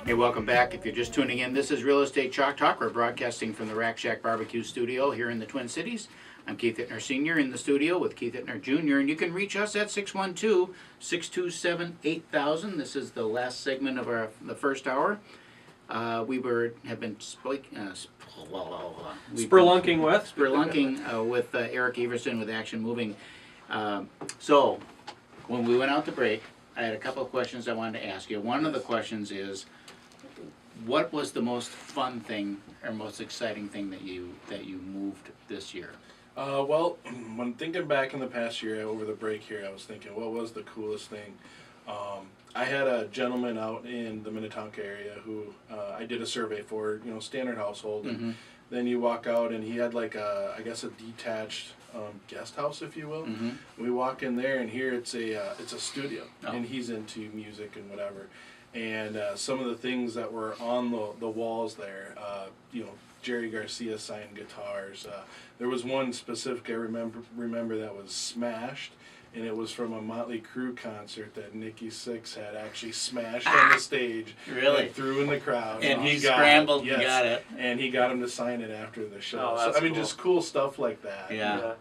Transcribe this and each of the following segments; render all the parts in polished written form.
Hey, welcome back. If you're just tuning in, this is Real Estate Chalk Talk. We're broadcasting from the Rack Shack Barbecue Studio here in the Twin Cities. I'm Keith Hittner Sr. in the studio with Keith Hittner Jr. And you can reach us at 612-627-8000. This is the last segment of the first hour. Have been spelunking with Eric Everson with Action Moving. So when we went out to break, I had a couple of questions I wanted to ask you. One of the questions is, what was the most fun thing or most exciting thing that you moved this year? Well, when thinking back in the past year over the break here, I was thinking, what was the coolest thing? I had a gentleman out in the Minnetonka area who I did a survey for, standard household. And then you walk out and he had like a detached guest house, if you will. We walk in there and here it's a studio, and he's into music and whatever. And some of the things that were on the walls there, Jerry Garcia signed guitars. There was one specific I remember that was smashed, and it was from a Motley Crue concert that Nikki Sixx had actually smashed on the stage. Really? And threw in the crowd. And he scrambled and got it. And he got him to sign it after the show. Oh, that's cool. just cool stuff like that. Yeah.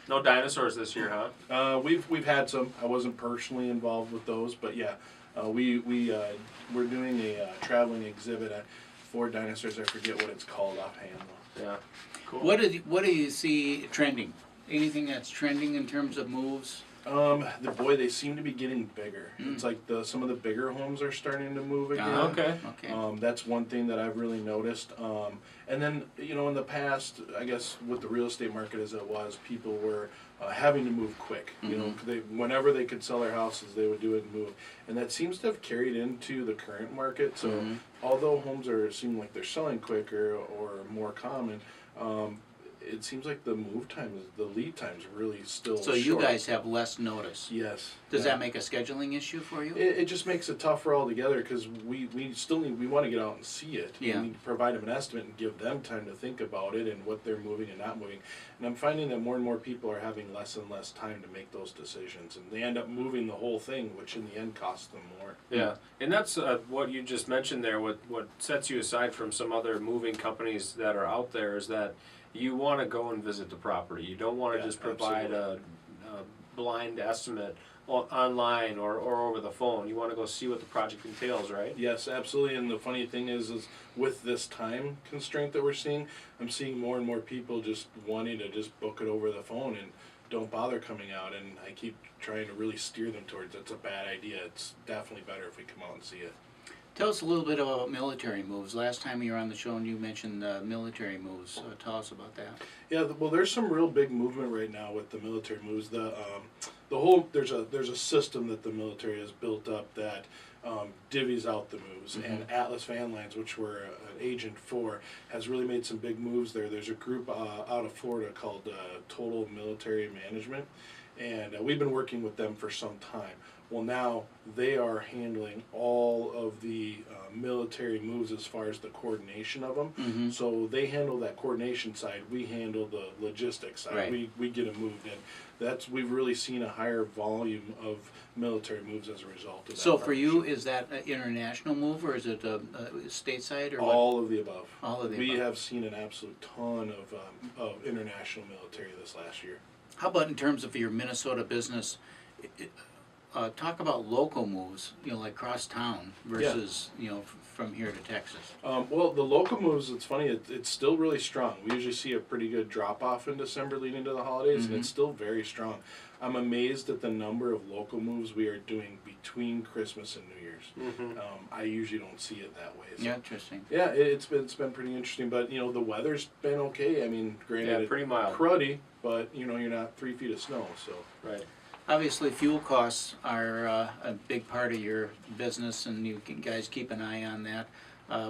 No dinosaurs this year, huh? We've had some. I wasn't personally involved with those, but yeah, we're doing a traveling exhibit for dinosaurs. I forget what it's called offhand though. Yeah. Cool. What do you see trending? Anything that's trending in terms of moves? They seem to be getting bigger. It's like some of the bigger homes are starting to move again. Okay. That's one thing that I've really noticed. And then, in the past, I guess with the real estate market as it was, people were having to move quick. Whenever they could sell their houses, they would do it and move. And that seems to have carried into the current market. So although homes seem like they're selling quicker or more common, it seems like the lead times really still So short. you guys have less notice. Yes. Does that make a scheduling issue for you? It just makes it tougher altogether because we want to get out and see it. Yeah. We need to provide them an estimate and give them time to think about it and what they're moving and not moving. And I'm finding that more and more people are having less and less time to make those decisions, and they end up moving the whole thing, which in the end costs them more. Yeah, and that's what you just mentioned there. What sets you aside from some other moving companies that are out there is that you want to go and visit the property. You don't want to just provide a blind estimate online or over the phone. You want to go see what the project entails, right? Yes, absolutely. And the funny thing is with this time constraint that we're seeing, I'm seeing more and more people just wanting to just book it over the phone and don't bother coming out. And I keep trying to really steer them towards that's a bad idea. It's definitely better if we come out and see it. Tell us a little bit about military moves. Last time you were on the show and you mentioned military moves. Tell us about that. Yeah, well, there's some real big movement right now with the military moves. There's a system that the military has built up that divvies out the moves, and Atlas Van Lines, which we're an agent for, has really made some big moves there. There's a group out of Florida called Total Military Management, and we've been working with them for some time. Well, now they are handling all of the military moves as far as the coordination of them. So they handle that coordination side. We handle the logistics side. Right. We get them moved in. We've really seen a higher volume of military moves as a result of that. So for you, is that an international move or is it a stateside or all what? of the above. All of the we above. have seen an absolute ton of international military this last year. How about in terms of your Minnesota business? Talk about local moves, like cross town versus, from here to Texas. Well, the local moves, it's funny, it's still really strong. We usually see a pretty good drop-off in December leading into the holidays, and it's still very strong. I'm amazed at the number of local moves we are doing between Christmas and New Year's. I usually don't see it that way. So. Yeah, interesting. Yeah, it's been pretty interesting, but, the weather's been okay. I mean, granted, pretty mild. Cruddy, but, you're not 3 feet of snow, so. Right. Obviously, fuel costs are a big part of your business, and you guys keep an eye on that.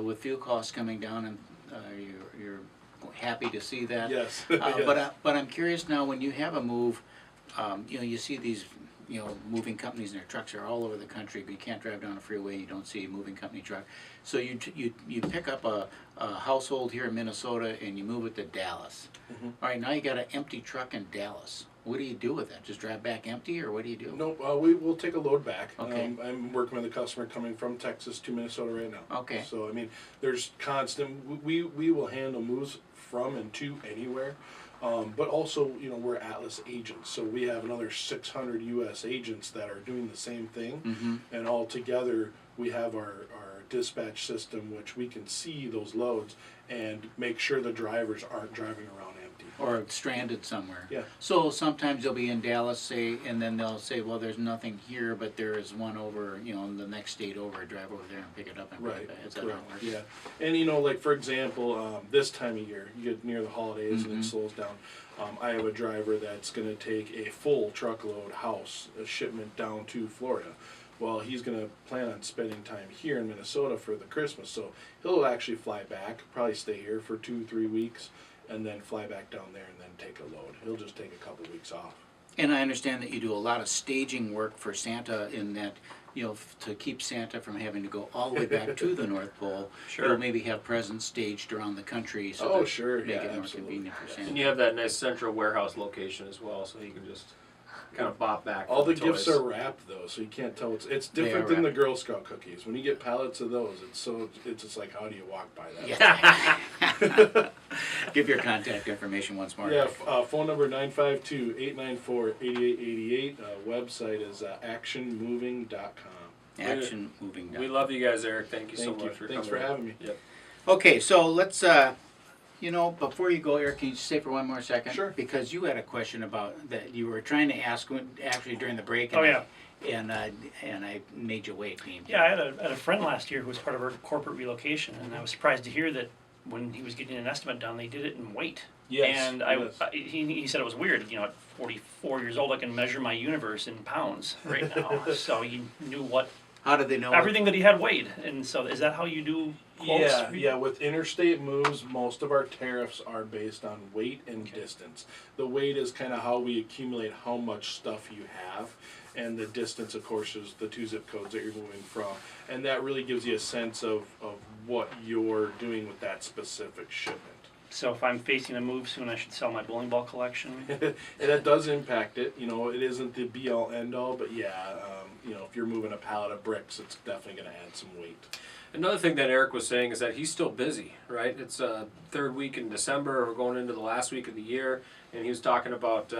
With fuel costs coming down, and you're happy to see that. Yes. But I'm curious now, when you have a move, you see these, moving companies and their trucks are all over the country. But you can't drive down a freeway, you don't see a moving company truck. So you pick up a household here in Minnesota and you move it to Dallas. All right, now you got an empty truck in Dallas. what do you do with that? Just drive back empty, or what do you do? Nope, we will take a load back. Okay. I'm working with a customer coming from Texas to Minnesota right now. Okay. So, I mean, there's constant, we will handle moves from and to anywhere. But also, you know, we're Atlas agents, so we have another 600 U.S. agents that are doing the same thing. Mm-hmm. And all together, we have our dispatch system, which we can see those loads and make sure the drivers aren't driving around empty. Or stranded somewhere. Yeah. So sometimes they'll be in Dallas, say, and then they'll say, well, there's nothing here, but there is one over, you know, in the next state over. Drive over there and pick it up and bring it Right, back. Is that how it works? yeah. And you know, like for example, this time of year, you get near the holidays and Mhm. it slows down. I have a driver that's going to take a full truckload house a shipment down to Florida. Well, he's going to plan on spending time here in Minnesota for the Christmas, so he'll actually fly back, probably stay here for 2-3 weeks, and then fly back down there and then take a load. He'll just take a couple weeks off. And I understand that you do a lot of staging work for Santa in that, you know, to keep Santa from having to go all the way back to the North Pole. Sure. You'll maybe have presents staged around the country so Oh, that sure, make yeah, it more absolutely. convenient for Santa. And you have that nice central warehouse location as well, so you can just kind of bop back. All for the gifts toys. are wrapped though, so you can't tell it's They different are than the wrapped. Girl Scout cookies. When you get pallets of those, it's just like, how do you walk by that? Yeah. Give your contact information once more. Yeah, phone number 952-894-8888. Website is actionmoving.com. Action moving down. We love you guys, Eric. Thank you so Thank much you. for Thanks coming. for having me. Yep. Okay, so let's, you know, before you go, Eric, can you just stay for one more second? Sure. Because you had a question about that you were trying to ask actually during the break. Oh, And yeah. and I made you wait. Yeah, I had a friend last year who was part of our corporate relocation, and I was surprised to hear that when he was getting an estimate done, they did it in weight. Yes, And yes. he said it was weird. You know, at 44 years old, I can measure my universe in pounds right now. So he knew what How did they know? everything that he had weighed. And so, is that how you do quotes? Yeah. With interstate moves, most of our tariffs are based on weight and distance. The weight is kind of how we accumulate how much stuff you have, and the distance, of course, is the 2 zip codes that you're moving from. And that really gives you a sense of what you're doing with that specific shipment. So if I'm facing a move soon, I should sell my bowling ball collection. And that does impact it. You know, it isn't the be-all, end-all, but yeah, you know, if you're moving a pallet of bricks, it's definitely going to add some weight. Another thing that Eric was saying is that he's still busy, right? It's third week in December. We're going into the last week of the year, and he was talking about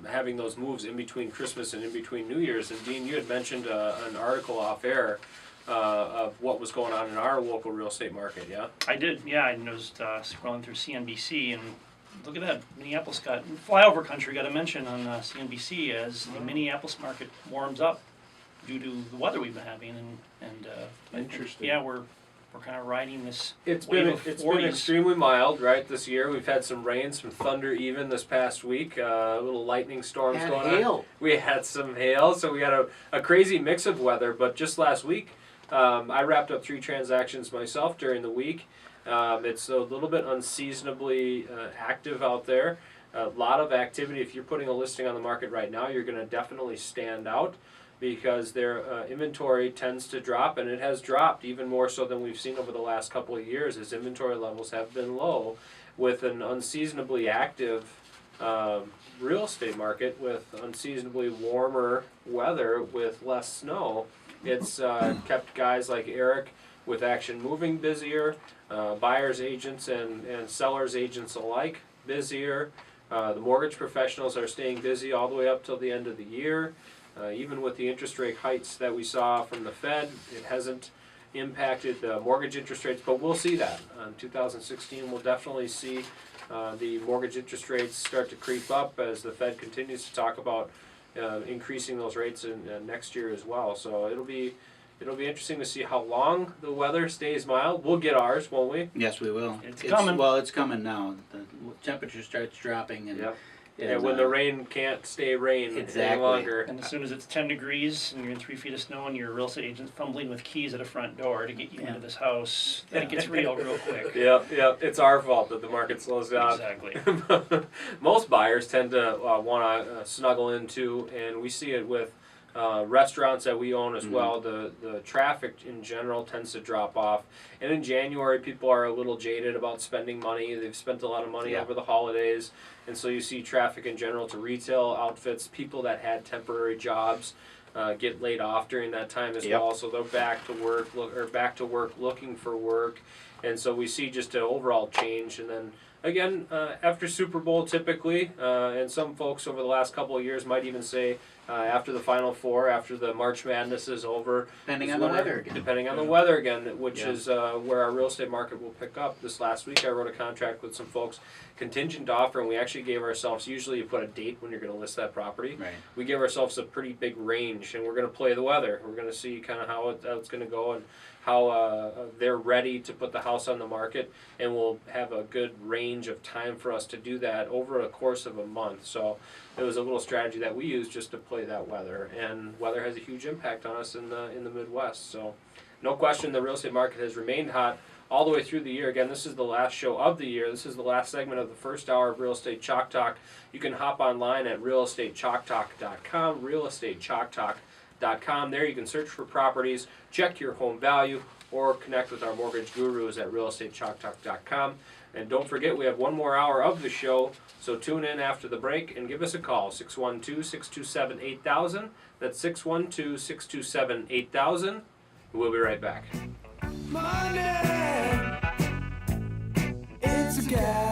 having those moves in between Christmas and in between New Year's. And Dean, you had mentioned an article off air of what was going on in our local real estate market, yeah? I did, yeah. I was scrolling through CNBC, and look at that. Minneapolis got, flyover country got a mention on CNBC as the Minneapolis market warms up due to the weather we've been having, and I think, Interesting. yeah, we're kind of riding this It's wave been of it's 40s. been extremely mild, right? This year we've had some rain, some thunder, even this past week. Little lightning storms Had going hail. on. We had some hail, so we had a crazy mix of weather. But just last week, I wrapped up 3 transactions myself during the week. It's a little bit unseasonably active out there. A lot of activity. If you're putting a listing on the market right now, you're going to definitely stand out, because their inventory tends to drop, and it has dropped even more so than we've seen over the last couple of years, as inventory levels have been low. With an unseasonably active real estate market, with unseasonably warmer weather, with less snow, it's kept guys like Eric with Action Moving busier, buyers agents and sellers agents alike busier. The mortgage professionals are staying busy all the way up till the end of the year. Even with the interest rate hikes that we saw from the Fed, it hasn't impacted the mortgage interest rates, but we'll see that. In 2016, we'll definitely see the mortgage interest rates start to creep up as the Fed continues to talk about increasing those rates in next year as well. So it'll be interesting to see how long the weather stays mild. We'll get ours, won't we? Yes, we will. It's coming. Well, it's coming now. The temperature starts dropping, and Yep. and, Yeah, when the rain can't stay rain any Exactly. longer. And as soon as it's 10 degrees and you're in 3 feet of snow and your real estate agent's fumbling with keys at a front door to get you Yeah. into this house, then it gets real quick. Yep. It's our fault that the market slows down. Exactly. Most buyers tend to want to snuggle into, and we see it with restaurants that we own as well, the traffic in general tends to drop off. And in January, people are a little jaded about spending money. They've spent a lot of money over the holidays. And so you see traffic in general to retail outfits, people that had temporary jobs get laid off during that time as well. So they're back to work, looking for work. And so we see just an overall change. And then again, after Super Bowl typically, and some folks over the last couple of years might even say after the Final Four, after the March Madness is over. Depending on the weather again. Depending on the weather again, which is where our real estate market will pick up. This last week I wrote a contract with some folks, contingent offer, and we actually gave ourselves, usually you put a date when you're going to list that property. Right. We give ourselves a pretty big range, and we're going to play the weather. We're going to see kind of how it's going to go and how they're ready to put the house on the market, and we'll have a good range of time for us to do that over a course of a month. So it was a little strategy that we used just to play that weather, and weather has a huge impact on us in the Midwest. So no question the real estate market has remained hot all the way through the year. Again, this is the last show of the year. This is the last segment of the first hour of Real Estate Chalk Talk. You can hop online at realestatechalktalk.com, realestatechalktalk.com. There you can search for properties, check your home value, or connect with our mortgage gurus at realestatechalktalk.com. And don't forget, we have one more hour of the show, so tune in after the break and give us a call, 612-627-8000. That's 612-627-8000. We'll be right back. Money, it's a gas.